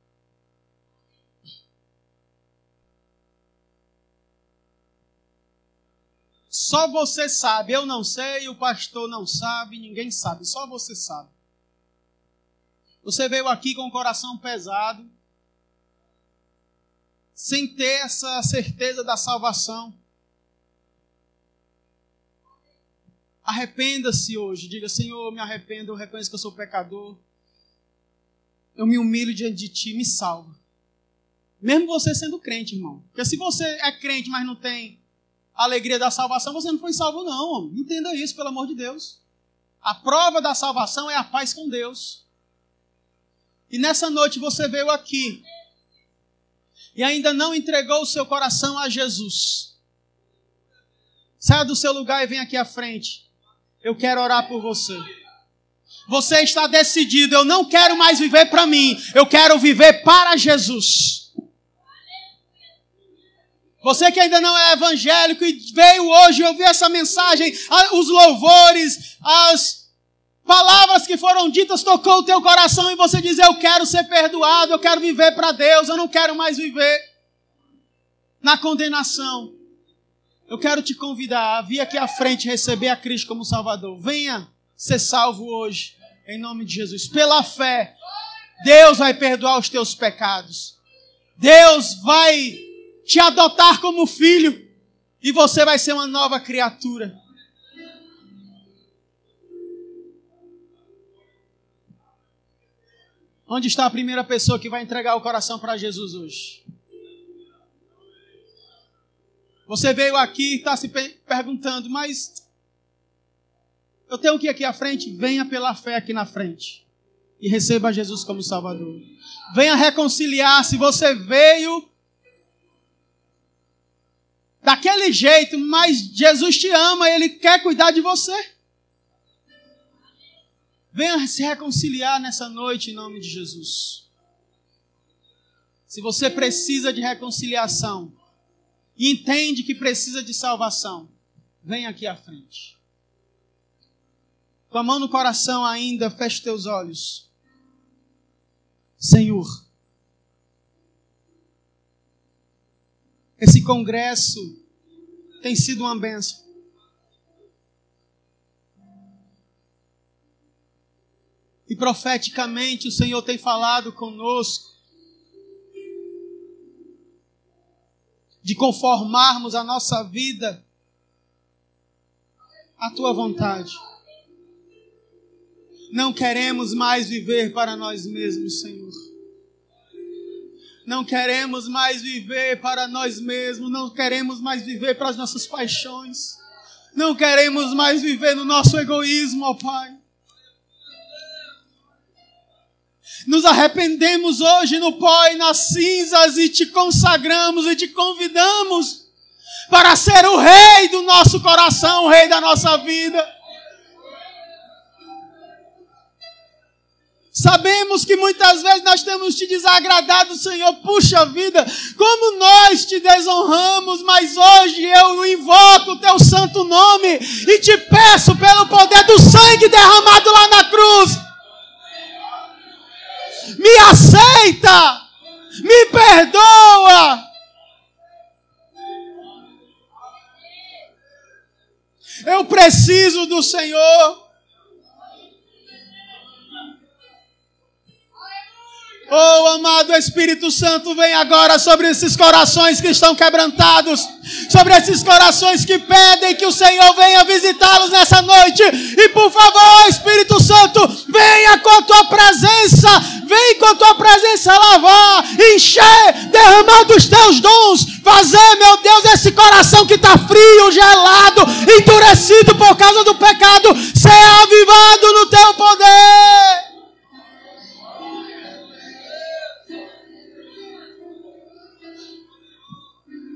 Só você sabe, eu não sei, o pastor não sabe, ninguém sabe, só você sabe. Você veio aqui com o coração pesado, sem ter essa certeza da salvação. Arrependa-se hoje, diga: Senhor, eu me arrependo, eu reconheço que eu sou pecador. Eu me humilho diante de Ti, me salva. Mesmo você sendo crente, irmão. Porque se você é crente, mas não tem a alegria da salvação, você não foi salvo não, homem. Entenda isso, pelo amor de Deus. A prova da salvação é a paz com Deus. E nessa noite você veio aqui e ainda não entregou o seu coração a Jesus. Saia do seu lugar e vem aqui à frente. Eu quero orar por você. Você está decidido: eu não quero mais viver para mim, eu quero viver para Jesus. Você que ainda não é evangélico e veio hoje ouvir essa mensagem, os louvores, as palavras que foram ditas tocou o teu coração e você diz: eu quero ser perdoado, eu quero viver para Deus, eu não quero mais viver na condenação. Eu quero te convidar a vir aqui à frente receber a Cristo como Salvador. Venha ser salvo hoje, em nome de Jesus. Pela fé, Deus vai perdoar os teus pecados. Deus vai te adotar como filho e você vai ser uma nova criatura. Onde está a primeira pessoa que vai entregar o coração para Jesus hoje? Você veio aqui e está se perguntando: mas eu tenho que ir aqui à frente? Venha pela fé aqui na frente e receba Jesus como Salvador. Venha reconciliar. Se você veio daquele jeito, mas Jesus te ama, Ele quer cuidar de você. Venha se reconciliar nessa noite em nome de Jesus. Se você precisa de reconciliação e entende que precisa de salvação, vem aqui à frente. Com a mão no coração ainda, feche teus olhos. Senhor, esse congresso tem sido uma bênção. E profeticamente o Senhor tem falado conosco de conformarmos a nossa vida à Tua vontade. Não queremos mais viver para nós mesmos, Senhor. Não queremos mais viver para nós mesmos. Não queremos mais viver para as nossas paixões. Não queremos mais viver no nosso egoísmo, ó Pai. Nos arrependemos hoje no pó e nas cinzas e te consagramos e te convidamos para ser o Rei do nosso coração, o Rei da nossa vida. Sabemos que muitas vezes nós temos te desagradado, Senhor. Puxa vida, como nós te desonramos, mas hoje eu invoco o teu santo nome e te peço pelo poder do sangue derramado lá na cruz. Me aceita, me perdoa. Eu preciso do Senhor. Oh, amado Espírito Santo, vem agora sobre esses corações que estão quebrantados, sobre esses corações que pedem que o Senhor venha visitá-los nessa noite. E por favor, Espírito Santo, venha com a tua presença, vem com a tua presença lavar, encher, derramar dos teus dons, fazer, meu Deus, esse coração que está frio, gelado, endurecido por causa do pecado, ser avivado no teu poder.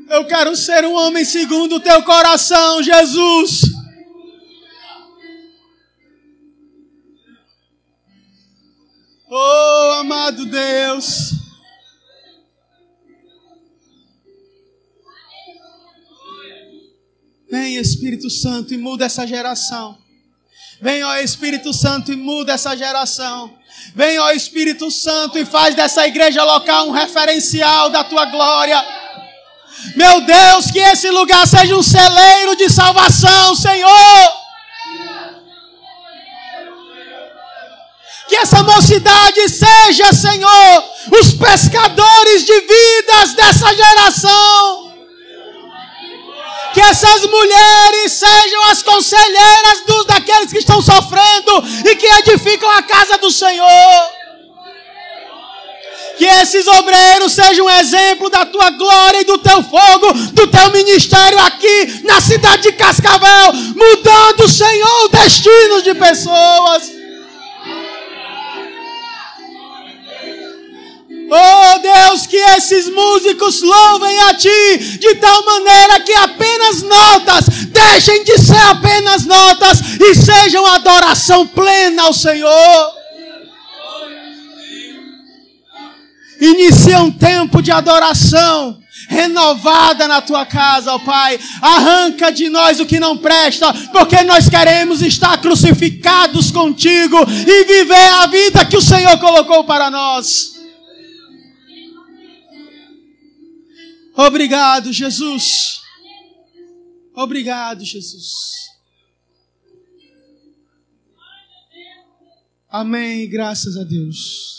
Eu quero ser um homem segundo o teu coração, Jesus. Oh, amado Deus. Vem, Espírito Santo, e muda essa geração. Vem, ó Espírito Santo, e muda essa geração. Vem, ó Espírito Santo, e faz dessa igreja local um referencial da tua glória. Meu Deus, que esse lugar seja um celeiro de salvação, Senhor. Que essa mocidade seja, Senhor, os pescadores de vidas dessa geração. Que essas mulheres sejam as conselheiras daqueles que estão sofrendo e que edificam a casa do Senhor. Que esses obreiros sejam um exemplo da tua glória e do teu fogo, do teu ministério aqui na cidade de Cascavel, mudando, Senhor, destinos de pessoas. Oh Deus, que esses músicos louvem a Ti de tal maneira que apenas notas deixem de ser apenas notas e sejam adoração plena ao Senhor. Inicia um tempo de adoração renovada na tua casa, ó Pai. Arranca de nós o que não presta, porque nós queremos estar crucificados contigo e viver a vida que o Senhor colocou para nós. Obrigado, Jesus. Obrigado, Jesus. Amém. Graças a Deus.